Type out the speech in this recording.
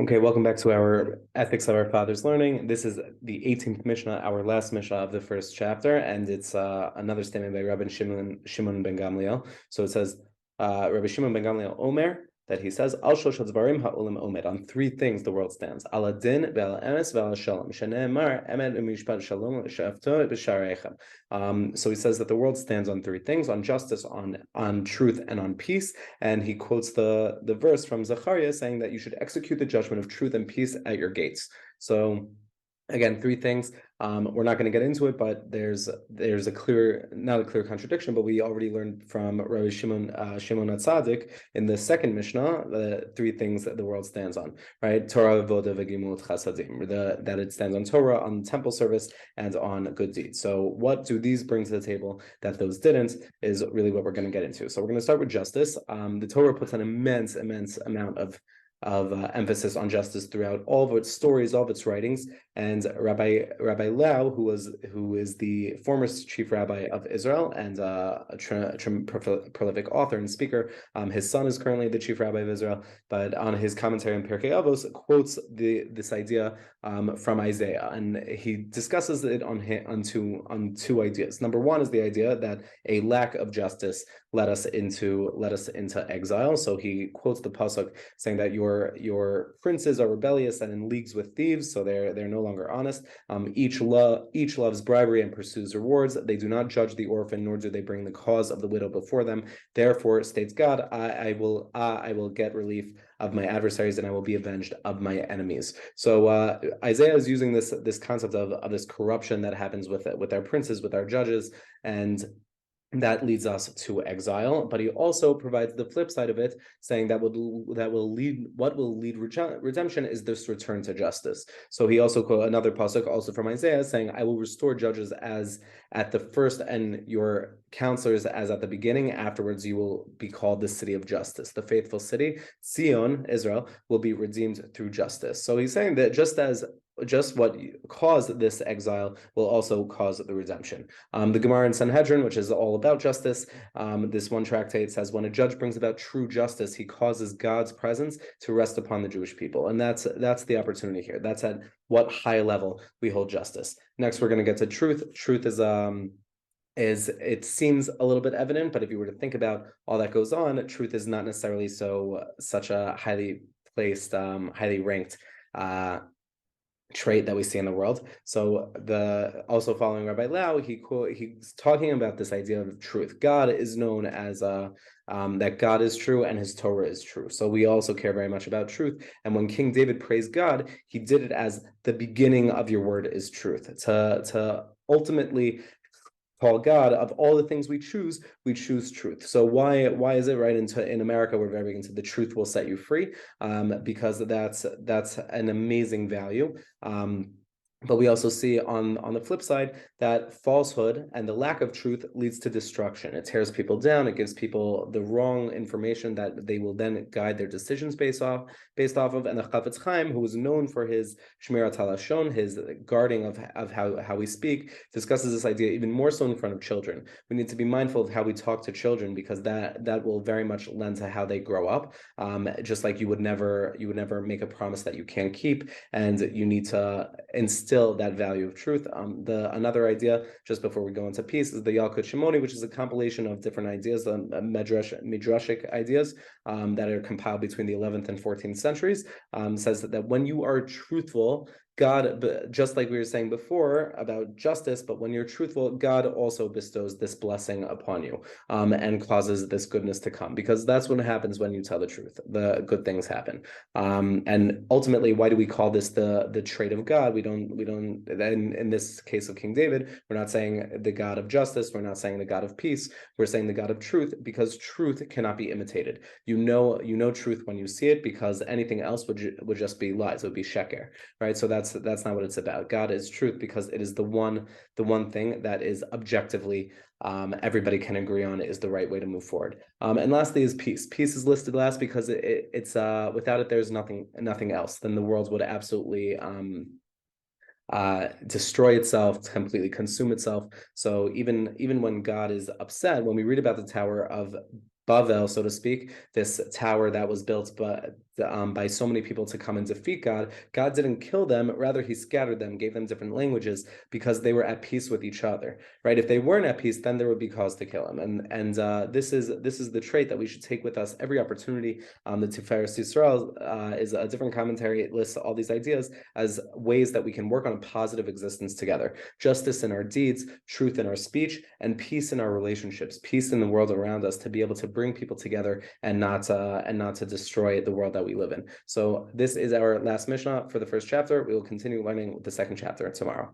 Okay, welcome back to our Ethics of Our Fathers Learning. This is the 18th Mishnah, our last Mishnah of the first chapter, and it's another statement by Rabbi Shimon ben Gamliel. So it says, Rabbi Shimon ben Gamliel Omer, that he says, Al shosh hadvarim ha'olam omed, on three things the world stands. Al adin ve'al emes ve'al shalom. Shene'emar emet u'mishpat shalom she'afto b'shareichem. So he says that the world stands on three things: on justice, on truth, and on peace. And he quotes the verse from Zechariah saying that you should execute the judgment of truth and peace at your gates. So again, three things. We're not going to get into it, but there's a clear, not a clear contradiction, but we already learned from Rabbi Shimon HaTzadik in the second Mishnah the three things that the world stands on, right? Torah, Avoda, V'Gimut Chasadim, that it stands on Torah, on temple service, and on good deeds. So what do these bring to the table that those didn't is really what we're going to get into. So we're going to start with justice. The Torah puts an immense amount of emphasis on justice throughout all of its stories, all of its writings. And Rabbi Lau, who is the former chief rabbi of Israel and a prolific author and speaker, his son is currently the chief rabbi of Israel. But on his commentary on Pirkei Avos, quotes this idea from Isaiah, and he discusses it on two ideas. Number one is the idea that a lack of justice led us into exile. So he quotes the pasuk saying that your princes are rebellious and in leagues with thieves, so they're no longer honest. Each loves bribery and pursues rewards. They do not judge the orphan, nor do they bring the cause of the widow before them. Therefore, states God, I will get relief of my adversaries, and I will be avenged of my enemies. So Isaiah is using this concept of this corruption that happens with our princes, with our judges, and that leads us to exile. But he also provides the flip side of it, saying that what will lead redemption is this return to justice. So he also quotes another pasuk, also from Isaiah, saying, "I will restore judges as at the first, and your counselors as at the beginning. Afterwards, you will be called the city of justice, the faithful city. Zion, Israel, will be redeemed through justice." So he's saying that just what caused this exile will also cause the redemption. The Gemara in Sanhedrin, which is all about justice, this one tractate says, when a judge brings about true justice, he causes God's presence to rest upon the Jewish people. And that's the opportunity here. That's at what high level we hold justice. Next, we're going to get to truth. Truth is it seems a little bit evident, but if you were to think about all that goes on, truth is not necessarily such a highly placed, highly ranked trait that we see in the world. So also following Rabbi Lau, he's talking about this idea of truth. God is known as that God is true and his Torah is true. So we also care very much about truth. And when King David praised God, he did it as the beginning of your word is truth. To ultimately call God, of all the things we choose truth. So why is it right in America we're very big into the truth will set you free, because that's an amazing value. But we also see on the flip side that falsehood and the lack of truth leads to destruction. It tears people down. It gives people the wrong information that they will then guide their decisions based off of. And the Chafetz Chaim, who was known for his Shmirat HaLashon, his guarding of how we speak, discusses this idea even more so in front of children. We need to be mindful of how we talk to children, because that will very much lend to how they grow up. Just like you would never make a promise that you can't keep, and you need to instill that value of truth. Another idea, just before we go into peace, is the Yalkut Shimoni, which is a compilation of different ideas, midrashic ideas that are compiled between the 11th and 14th centuries. Says that when you are truthful, God, just like we were saying before about justice, but when you're truthful, God also bestows this blessing upon you, and causes this goodness to come, because that's what happens when you tell the truth. The good things happen. And ultimately, why do we call this the trait of God? We don't, in this case of King David, we're not saying the God of justice, we're not saying the God of peace, we're saying the God of truth, because truth cannot be imitated. You know truth when you see it, because anything else would just be lies. It would be sheker, right? So that's not what it's about. God is truth because it is the one thing that is objectively everybody can agree on is the right way to move forward. And lastly is peace. Peace is listed last because it's without it there's nothing else. Then the world would absolutely destroy itself, completely consume itself. So even when God is upset, when we read about the Tower of Bavel, so to speak, this tower that was built by so many people to come and defeat God. God didn't kill them, rather he scattered them, gave them different languages because they were at peace with each other, right? If they weren't at peace, then there would be cause to kill him. And this is the trait that we should take with us every opportunity. The Tiferes Yisrael is a different commentary. It lists all these ideas as ways that we can work on a positive existence together: justice in our deeds, truth in our speech, and peace in our relationships, peace in the world around us, to be able to bring people together and not to destroy the world that we live in. So this is our last Mishnah for the first chapter. We will continue learning the second chapter tomorrow.